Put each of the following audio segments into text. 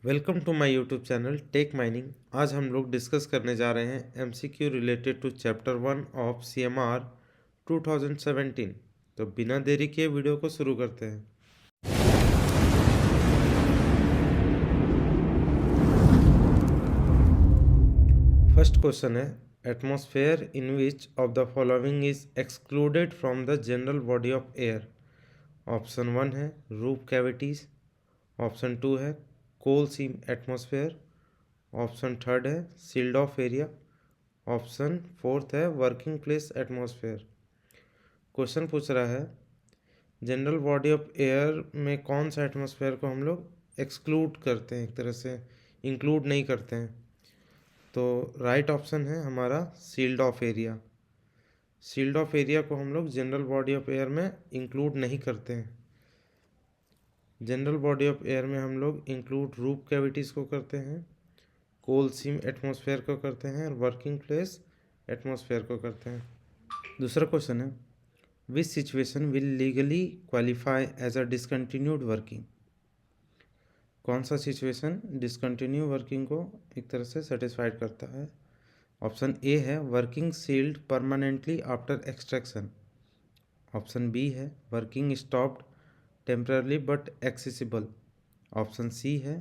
Welcome to my YouTube channel tech mining. आज हम लोग डिस्कस करने जा रहे हैं MCQ related to chapter 1 of CMR 2017। तो बिना देरी किए वीडियो को शुरू करते हैं। फर्स्ट क्वेश्चन है, atmosphere in which of the following is excluded from the general body of air. Option 1 है रूफ कैविटीज, ऑप्शन 2 है कोल सीम एटमॉस्फेयर, ऑप्शन 3 है सील्ड ऑफ एरिया, ऑप्शन 4 है वर्किंग प्लेस एटमॉस्फेयर। क्वेश्चन पूछ रहा है जनरल बॉडी ऑफ एयर में कौन सा एटमॉस्फेयर को हम लोग एक्सक्लूड करते हैं, एक तरह से इंक्लूड नहीं करते हैं। तो राइट ऑप्शन है हमारा sealed off area. Sealed off area को हम लोग जनरल बॉडी ऑफ एयर में इंक्लूड नहीं करते हैं। जनरल बॉडी ऑफ एयर में हम लोग इंक्लूड रूफ कैविटीज़ को करते हैं, कोल सीम एटमॉस्फेयर को करते हैं और वर्किंग प्लेस एटमॉस्फेयर को करते हैं। दूसरा क्वेश्चन है, which situation will legally qualify as a discontinued working. कौन सा सिचुएशन डिसकंटिन्यू वर्किंग को एक तरह से सेटिस्फाइड करता है। ऑप्शन ए है working sealed permanently after extraction, option B है working stopped temporarily but accessible, option C है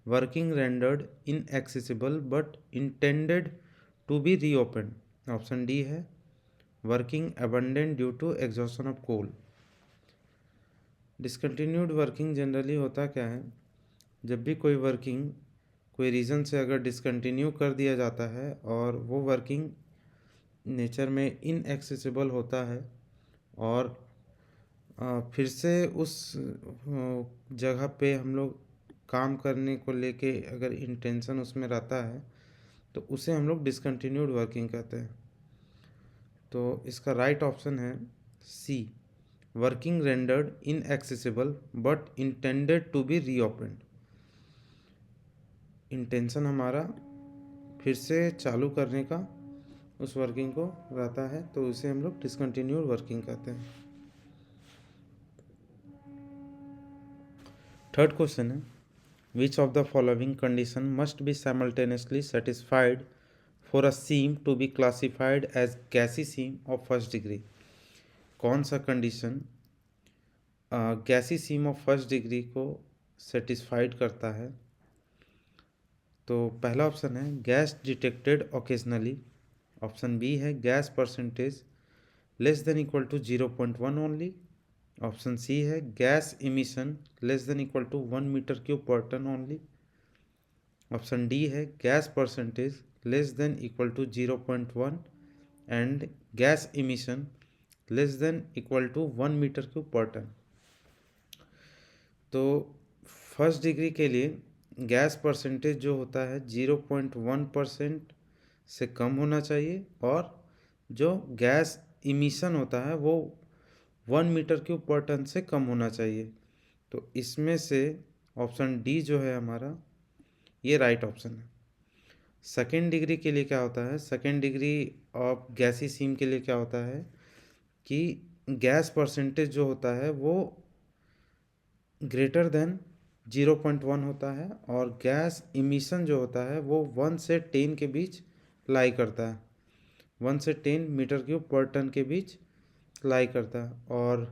working rendered inaccessible but intended to be reopen, option D है working abundant due to exhaustion of coal. Discontinued working generally होता क्या है, जब भी कोई working कोई रीज़न से अगर डिसकंटिन्यू कर दिया जाता है और वो वर्किंग नेचर में इनएक्सेसिबल होता है और फिर से उस जगह पे हम लोग काम करने को लेके अगर इंटेंशन उसमें रहता है तो उसे हम लोग डिसकंटिन्यूड वर्किंग कहते हैं। तो इसका राइट ऑप्शन है C, working rendered inaccessible but intended to be reopened. Intention हमारा फिर से चालू करने का उस वर्किंग को रहता है तो उसे हम लोग डिसकंटिन्यूड वर्किंग कहते हैं। थर्ड क्वेश्चन है, which of the following condition must be simultaneously satisfied for a seam to be classified as gassy seam of first degree. कौन सा condition gassy seam of first degree को satisfied करता है। तो पहला ऑप्शन है gas detected occasionally, option B है gas percentage less than equal to 0.1 only, option C है gas emission less than equal to 1 metre cube per ton only, option D है gas percentage less than equal to 0.1 and gas emission less than equal to 1 metre cube per ton. तो first degree के लिए gas percentage जो होता है 0.1% से कम होना चाहिए और जो गैस इमिशन होता है वो 1 मीटर क्यूब पर टन से कम होना चाहिए। तो इसमें से ऑप्शन डी जो है हमारा ये राइट ऑप्शन है। सेकेंड डिग्री के लिए क्या होता है, सेकेंड डिग्री ऑफ गैसी सीम के लिए क्या होता है कि गैस परसेंटेज जो होता है वो ग्रेटर देन 0.1 होता है और गैस इमिशन जो होता है वो 1 से 10 के बीच लाई करता है, 1 से 10 मीटर क्यूब पर टन के बीच लाई करता है। और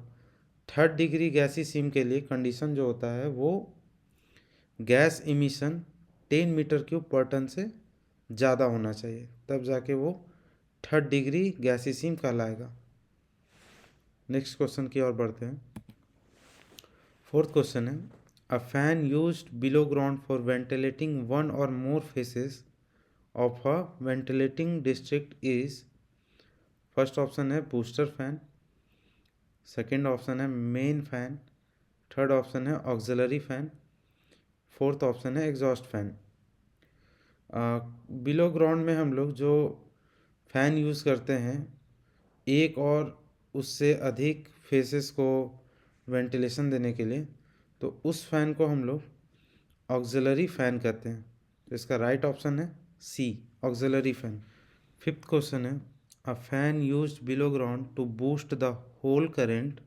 थर्ड डिग्री गैसी सीम के लिए कंडीशन जो होता है वो gas emission 10 metre cube per ton से ज़्यादा होना चाहिए, तब जाके वो थर्ड डिग्री गैसी सीम कहलाएगा। नेक्स्ट क्वेश्चन की ओर बढ़ते हैं। फोर्थ क्वेश्चन है, a fan used below ground for ventilating one और more faces of a ventilating district is. First option है बूस्टर फैन, सेकेंड ऑप्शन है मेन फैन, थर्ड ऑप्शन है auxiliary fan, fourth option है exhaust fan. Below ground में हम लोग जो fan use करते हैं एक और उससे अधिक फेसेस को वेंटिलेशन देने के लिए, तो उस फ़ैन को हम लोग ऑक्सिलरी फ़ैन कहते हैं। तो इसका राइट ऑप्शन है C, auxiliary fan. Fifth question है, a fan used below ground to boost the whole current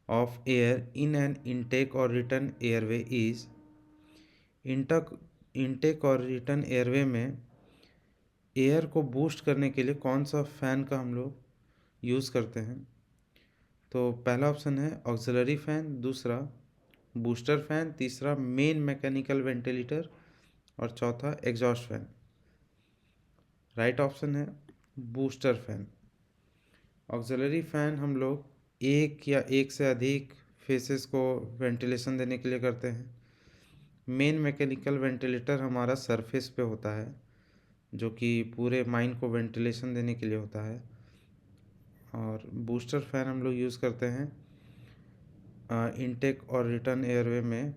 of air in an intake और रिटर्न एयरवे इज। इनटेक और रिटर्न एयरवे में एयर को बूस्ट करने के लिए कौन सा फ़ैन का हम लोग यूज़ करते हैं? तो पहला ऑप्शन है ऑक्सिलरी फ़ैन, दूसरा बूस्टर फ़ैन, तीसरा मेन मैकेनिकल वेंटिलेटर और चौथा एग्जॉस्ट फ़ैन। राइट ऑप्शन है बूस्टर फ़ैन। ऑक्सिलरी फ़ैन हम लोग एक या एक से अधिक फेसेस को वेंटिलेशन देने के लिए करते हैं। मेन मैकेनिकल वेंटिलेटर हमारा सरफेस पे होता है, जो कि पूरे माइन को वेंटिलेशन देने के लिए होता है। और बूस्टर फ़ैन हम लोग यूज़ करते हैं इनटेक और रिटर्न एयरवे में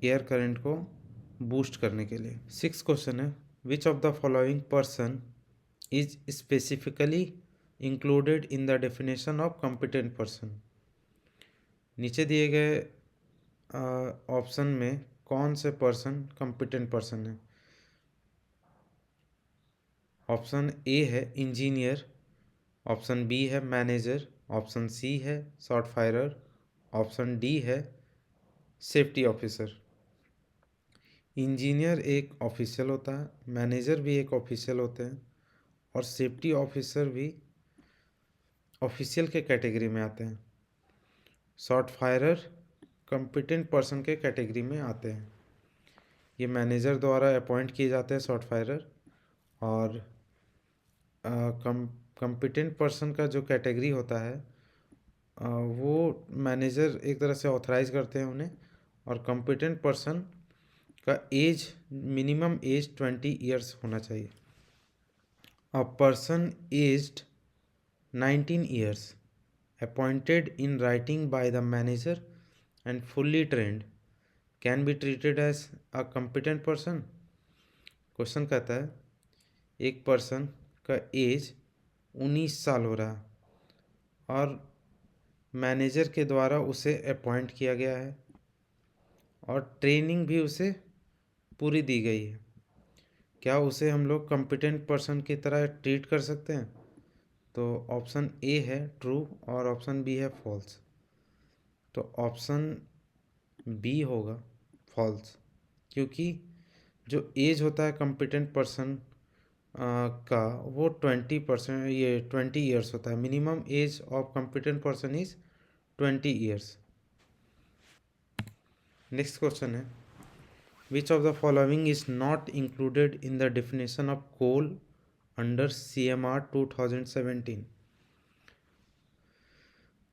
एयर करंट को बूस्ट करने के लिए। 6 क्वेश्चन है, which of the following person is specifically included in the definition of competent person? नीचे दिए गए ऑप्शन में कौन से पर्सन कॉम्पिटेंट पर्सन है? ऑप्शन ए है इंजीनियर, ऑप्शन बी है मैनेजर, ऑप्शन सी है शॉट फायरर, ऑप्शन डी है सेफ्टी ऑफिसर। इंजीनियर एक ऑफिशियल होता है, मैनेजर भी एक ऑफिशियल होते हैं और सेफ्टी ऑफिसर भी ऑफिशियल के कैटेगरी में आते हैं। शॉट फायरर कॉम्पिटेंट पर्सन के कैटेगरी में आते हैं। ये मैनेजर द्वारा अपॉइंट किए जाते हैं शॉट फायरर, और कॉम्पिटेंट पर्सन का जो कैटेगरी होता है वो मैनेजर एक तरह से ऑथराइज करते हैं उन्हें, और कॉम्पिटेंट पर्सन का एज मिनिमम एज 20 ईयर्स होना चाहिए। A person aged 19 years appointed in writing by the manager and fully trained can be treated as a competent person. Question कहता है एक पर्सन का एज 19 साल हो रहा है और मैनेजर के द्वारा उसे अपॉइंट किया गया है और ट्रेनिंग भी उसे पूरी दी गई है, क्या उसे हम लोग कॉम्पिटेंट पर्सन की तरह ट्रीट कर सकते हैं? तो ऑप्शन ए है ट्रू और ऑप्शन बी है फॉल्स। तो ऑप्शन बी होगा फॉल्स, क्योंकि जो एज होता है कॉम्पिटेंट पर्सन का वो 20 ईयर्स होता है। Minimum age of competent person is 20 years. Next question है, which of the following is not included in the definition of coal under CMR 2017?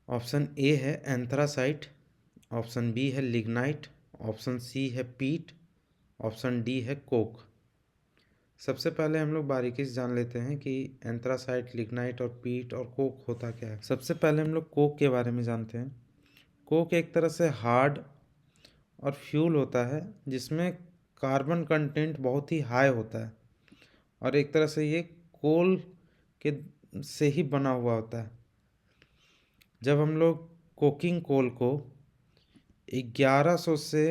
Option A है एंथ्रासाइट, ऑप्शन बी है lignite, option C है peat, option D है Coke. सबसे पहले हम लोग बारीकी से जान लेते हैं कि एंथ्रासाइट, लिग्नाइट और पीट और कोक होता क्या है। सबसे पहले हम लोग कोक के बारे में जानते हैं। कोक एक तरह से हार्ड और फ्यूल होता है जिसमें कार्बन कंटेंट बहुत ही हाई होता है, और एक तरह से ये कोल के से ही बना हुआ होता है। जब हम लोग कोकिंग कोल को 1100 से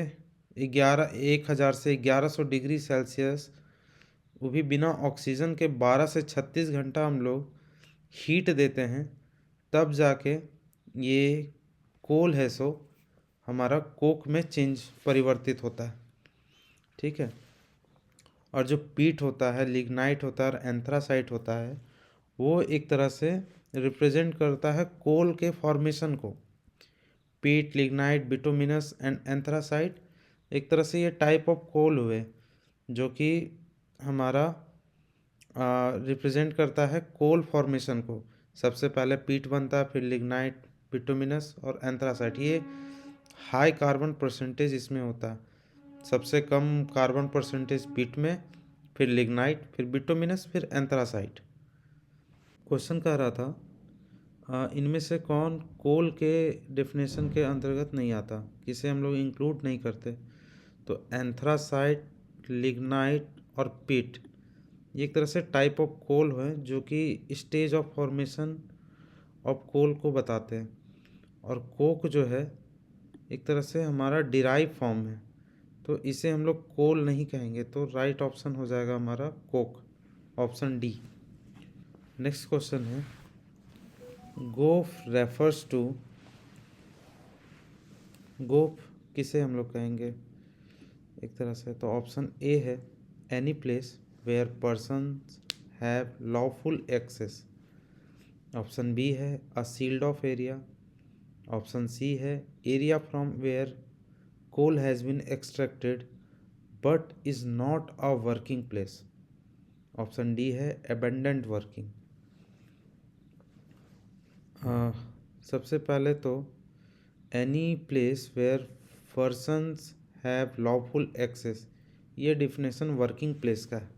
1000 से 1100 डिग्री सेल्सियस, वो भी बिना ऑक्सीजन के 12 से 36 घंटा हम लोग हीट देते हैं, तब जाके ये कोल है सो हमारा कोक में परिवर्तित होता है। ठीक है। और जो पीट होता है, लिग्नाइट होता है और एंथ्रासाइट होता है, वो एक तरह से रिप्रेजेंट करता है कोल के फॉर्मेशन को। पीट, लिग्नाइट, बिटुमिनस एंड एंथ्रासाइट एक तरह से ये टाइप ऑफ कोल हुए जो कि हमारा रिप्रेजेंट करता है कोल फॉर्मेशन को। सबसे पहले पीट बनता है, फिर लिग्नाइट, बिटुमिनस और एंथ्रासाइट। ये हाई कार्बन परसेंटेज इसमें होता है। सबसे कम कार्बन परसेंटेज पीट में, फिर लिग्नाइट, फिर बिटुमिनस, फिर एंथ्रासाइट। क्वेश्चन कह रहा था इनमें से कौन कोल के डेफिनेशन के अंतर्गत नहीं आता, किसे हम लोग इंक्लूड नहीं करते? तो एंथ्रासाइट, लिग्नाइट और पीट ये एक तरह से टाइप ऑफ कोल है जो कि stage of formation of coal को बताते हैं। और कोक जो है एक तरह से हमारा डिराइव फॉर्म है, तो इसे हम लोग कोल नहीं कहेंगे। तो राइट ऑप्शन हो जाएगा हमारा Coke, option D. Next question है, गोफ रेफर्स टू, गोफ किसे हम लोग कहेंगे? एक तरह से। तो ऑप्शन ए है any place where persons have lawful access. Option B है a sealed off area. Option C है area from where coal has been extracted but is not a working place। Option D है abandoned working। सबसे पहले तो any place where persons have lawful access, ये definition working place का है।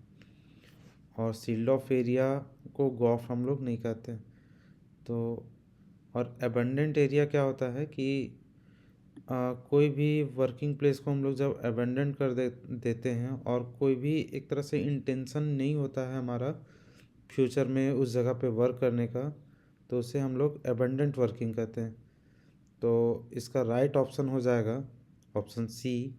और sealed off area को गॉफ हम लोग नहीं कहते। तो और एबंडेंट एरिया क्या होता है कि कोई भी वर्किंग प्लेस को हम लोग जब अबेंडन कर देते हैं और कोई भी एक तरह से इंटेंशन नहीं होता है हमारा फ्यूचर में उस जगह पे वर्क करने का, तो उसे हम लोग अबेंडेंट वर्किंग कहते हैं। तो इसका राइट ऑप्शन हो जाएगा option C,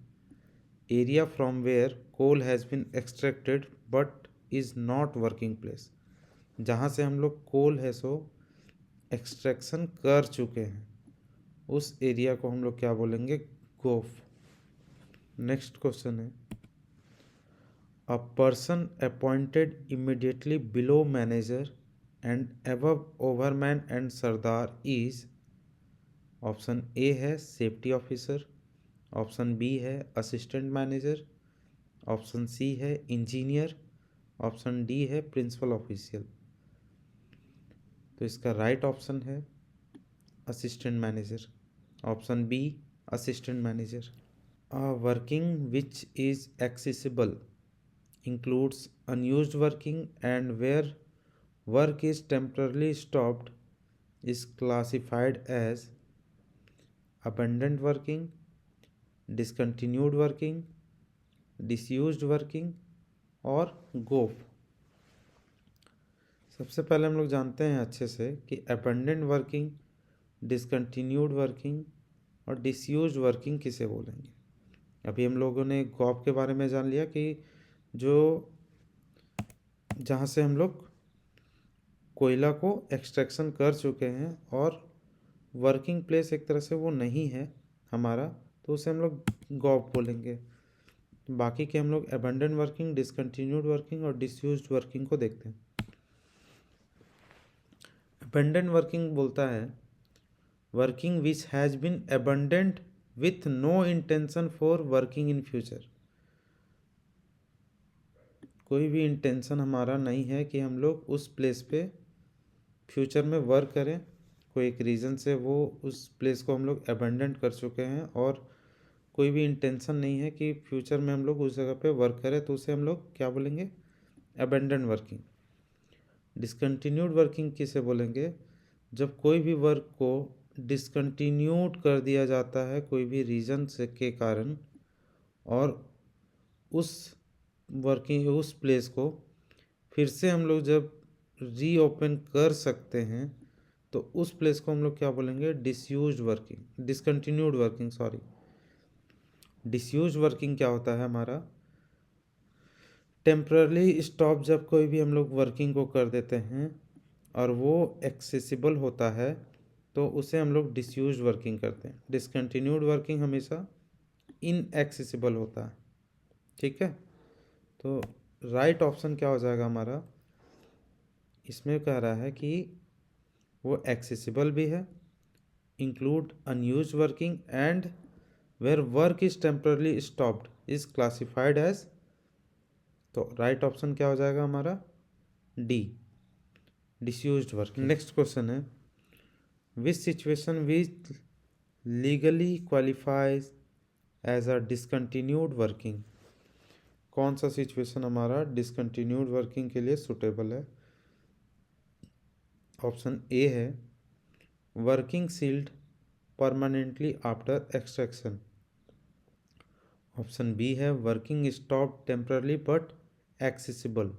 area from where coal has been extracted but is not working place. जहाँ से हम लोग कोल है सो एक्सट्रैक्शन कर चुके हैं, उस एरिया को हम लोग क्या बोलेंगे, गोफ। नेक्स्ट क्वेश्चन है a person appointed immediately below manager and above overman and sardar is. Option A है सेफ्टी ऑफिसर। ऑप्शन बी है असिस्टेंट मैनेजर। ऑप्शन सी है इंजीनियर। ऑप्शन डी है प्रिंसिपल ऑफिशियल। तो इसका राइट ऑप्शन है assistant manager. Option B assistant manager. Working which is accessible includes unused working and where work is temporarily stopped is classified as abandoned working, discontinued working, disused working और गोफ। सबसे पहले हम लोग जानते हैं अच्छे से कि abandoned वर्किंग, डिसकंटिन्यूड वर्किंग और डिसयूज्ड वर्किंग किसे बोलेंगे। अभी हम लोगों ने गॉफ के बारे में जान लिया कि जो जहाँ से हम लोग कोयला को एक्सट्रैक्शन कर चुके हैं और वर्किंग प्लेस एक तरह से वो नहीं है हमारा, तो उसे हम लोग गॉफ बोलेंगे। बाकी के हम लोग अबंडन वर्किंग, डिसकंटिन्यूड वर्किंग और डिसयूज्ड वर्किंग को देखते हैं। अबंडन वर्किंग बोलता है working which has been abandoned with no intention for working in future. कोई भी इंटेंशन हमारा नहीं है कि हम लोग उस प्लेस पे फ्यूचर में वर्क करें। कोई एक रीज़न से वो उस प्लेस को हम लोग अबेंडेंट कर चुके हैं और कोई भी इंटेंशन नहीं है कि फ्यूचर में हम लोग उस जगह पे वर्क करें, तो उसे हम लोग क्या बोलेंगे, अबेंडेंट वर्किंग। डिसकंटिन्यूड वर्किंग किसे बोलेंगे, जब कोई भी वर्क को डिसकंटिन्यूड कर दिया जाता है कोई भी रीज़न से के कारण और उस वर्किंग उस प्लेस को फिर से हम लोग जब रीओपन कर सकते हैं तो उस प्लेस को हम लोग क्या बोलेंगे, disused working, discontinued working sorry. Disused working क्या होता है हमारा, टेम्पररी स्टॉप जब कोई भी हम लोग वर्किंग को कर देते हैं और वो एक्सेसिबल होता है तो उसे हम लोग डिसयूज्ड वर्किंग करते हैं। डिसकंटिन्यूड वर्किंग हमेशा इनएक्सेसिबल होता है। ठीक है, तो राइट ऑप्शन क्या हो जाएगा हमारा, इसमें कह रहा है कि वो एक्सेसिबल भी है, include unused working and where work is temporarily stopped is classified as. तो राइट ऑप्शन क्या हो जाएगा हमारा, D, disused working. Next question है which situation which legally qualifies as a discontinued working. कौन सा सिचुएशन हमारा डिसकंटिन्यूड वर्किंग के लिए सुटेबल है। ऑप्शन ए है working sealed permanently after extraction. Option B है working stop temporarily but accessible.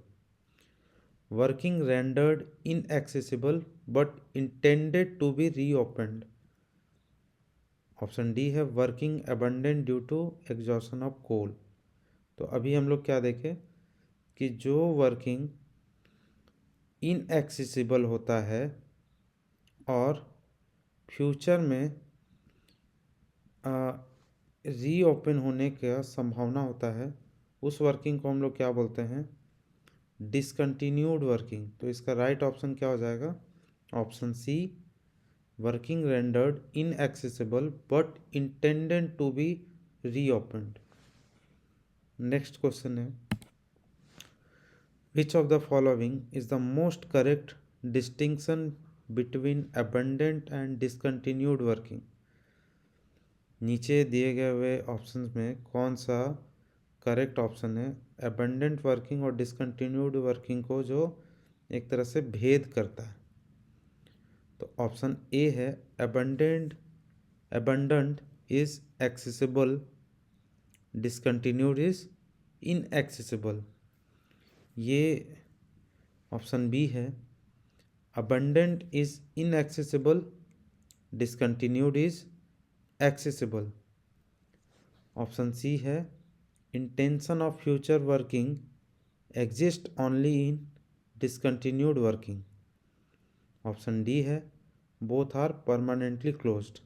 Working rendered inaccessible but intended to be reopened. Option D है working abundant due to exhaustion of coal. तो अभी हम लोग क्या देखें कि जो वर्किंग इनएक्सेसिबल होता है और फ्यूचर में रीओपन होने का संभावना होता है उस वर्किंग को हम लोग क्या बोलते हैं, डिसकंटिन्यूड वर्किंग। तो इसका राइट ऑप्शन क्या हो जाएगा, option C, working rendered inaccessible but intended to be reopened. Next question है, which of the following is the most correct distinction between abundant and discontinued working. नीचे दिए गए हुए ऑप्शंस में कौन सा करेक्ट ऑप्शन है अबंडेंट वर्किंग और डिसकंटिन्यूड वर्किंग को जो एक तरह से भेद करता है। तो ऑप्शन ए है abundant is accessible, discontinued is inaccessible. ये ऑप्शन बी है abundant is inaccessible, discontinued is accessible. Option C है intention of future working exist only in discontinued working. Option D है बोथ आर परमानेंटली क्लोज्ड।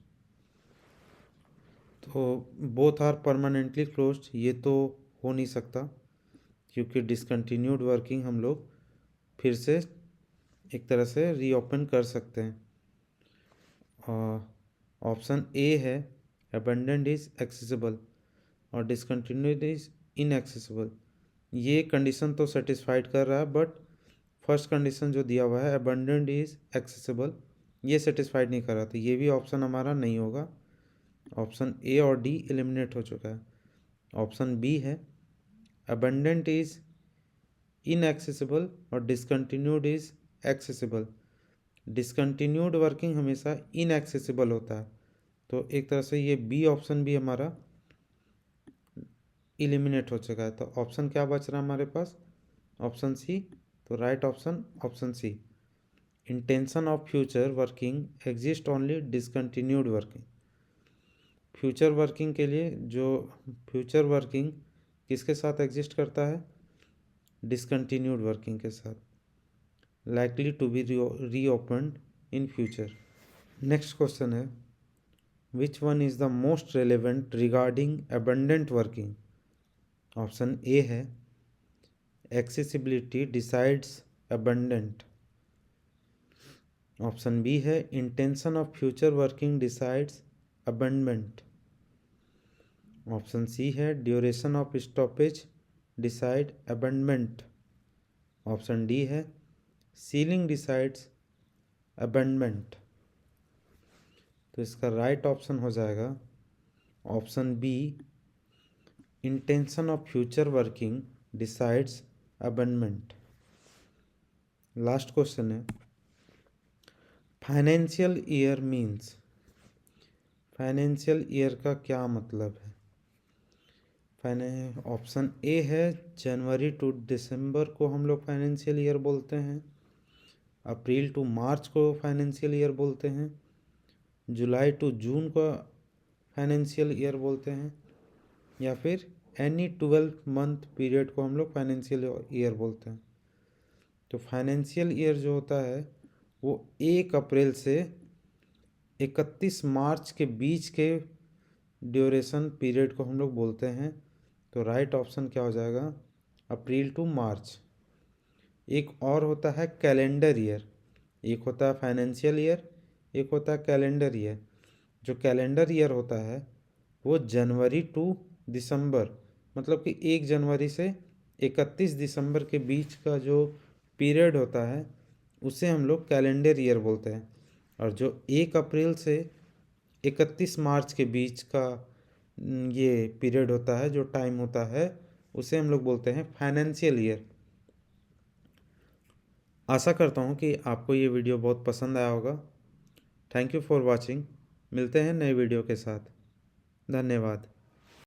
तो both are permanently closed ये तो हो नहीं सकता, क्योंकि डिसकंटिन्यूड वर्किंग हम लोग फिर से एक तरह से रीओपन कर सकते हैं। ऑप्शन ए है अबंडेंट इज एक्सेसिबल और डिसकंटिन्यूड इज इनएक्सेसिबल। ये कंडीशन तो सेटिस्फाइड कर रहा है, बट फर्स्ट कंडीशन जो दिया हुआ है अबंडेंट इज एक्सेसिबल ये सेटिस्फाइड नहीं कर रहा, तो ये भी ऑप्शन हमारा नहीं होगा। ऑप्शन ए और डी एलिमिनेट हो चुका है। ऑप्शन बी है अबंडेंट इज इनएक्सेसिबल और discontinued is accessible. Discontinued working हमेशा इनएक्सेसिबल होता है, तो एक तरह से ये बी ऑप्शन भी हमारा एलिमिनेट हो चुका है। तो ऑप्शन क्या बच रहा है हमारे पास, ऑप्शन सी। तो right option option C, intention of future working exist only discontinued working. Future working के लिए जो फ्यूचर वर्किंग किसके साथ एग्जिस्ट करता है, डिसकंटिन्यूड वर्किंग के साथ, likely to be reopened in future. Next question है, which one is the most relevant regarding abundant working? Option A है accessibility decides abundant। Option B है intention of future working decides abandonment। Option C है duration of stoppage decide abandonment। Option D है sealing decides abandonment. तो इसका right option हो जाएगा option B, intention of future working decides abandonment. Last question है, financial year means. Financial year का क्या मतलब है। ऑप्शन ए है जनवरी टू दिसंबर को हम लोग फाइनेंशियल ईयर बोलते हैं, अप्रैल टू मार्च को फाइनेंशियल ईयर बोलते हैं, जुलाई टू जून को फाइनेंशियल ईयर बोलते हैं, या फिर एनी 12 मंथ पीरियड को हम लोग फाइनेंशियल ईयर बोलते हैं। तो फाइनेंशियल ईयर जो होता है वो 1 अप्रैल से 31 मार्च के बीच के ड्यूरेशन पीरियड को हम लोग बोलते हैं। तो राइट ऑप्शन क्या हो जाएगा, अप्रैल टू मार्च। एक और होता है कैलेंडर ईयर, एक होता है फाइनेंशियल ईयर, एक होता है कैलेंडर ईयर। जो कैलेंडर ईयर होता है वो जनवरी टू दिसंबर, मतलब कि 1 जनवरी से 31 दिसंबर के बीच का जो पीरियड होता है उसे हम लोग कैलेंडर ईयर बोलते हैं। और जो 1 अप्रैल से 31 मार्च के बीच का ये पीरियड होता है, जो टाइम होता है, उसे हम लोग बोलते हैं फाइनेंशियल ईयर। आशा करता हूँ कि आपको ये वीडियो बहुत पसंद आया होगा। Thank you for watching. मिलते हैं नए वीडियो के साथ। धन्यवाद।